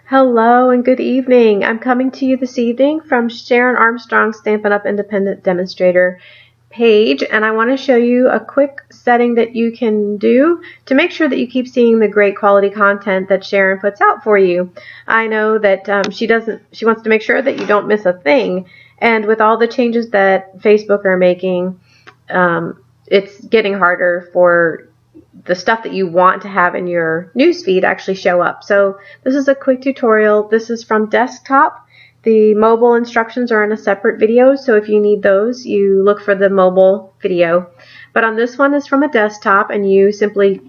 Hello and good evening. I'm coming to you this evening from Sharon Armstrong's Stampin' Up! Independent Demonstrator page, and I want to show you a quick setting that you can do to make sure that you keep seeing the great quality content that Sharon puts out for you. I know that she wants to make sure that you don't miss a thing, and with all the changes that Facebook are making, it's getting harder for the stuff that you want to have in your newsfeed actually show up. So this is a quick tutorial. This is from desktop. The mobile instructions are in a separate video, so if you need those, you look for the mobile video. But on this one is from a desktop, and you simply,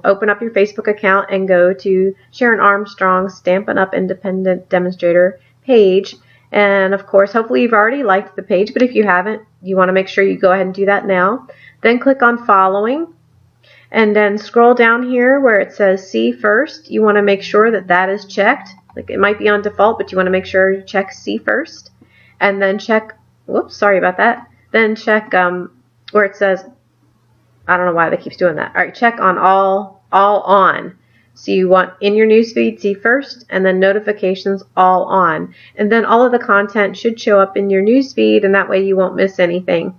open up your Facebook account and go to Sharon Armstrong's Stampin' Up! Independent Demonstrator page. And of course, hopefully you've already liked the page, but if you haven't, you want to make sure you go ahead and do that now. Then click on Following. And then scroll down here where it says See First. You want to make sure that that is checked. Like, it might be on default, but you want to make sure you check See First. And then check, whoops, sorry about that. Then check where it says, I don't know why that keeps doing that. All right, check on all on. So you want in your newsfeed See First, and then notifications all on. And then all of the content should show up in your newsfeed, and that way you won't miss anything.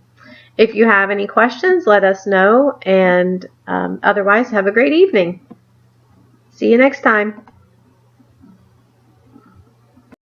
If you have any questions, let us know, and otherwise, have a great evening. See you next time.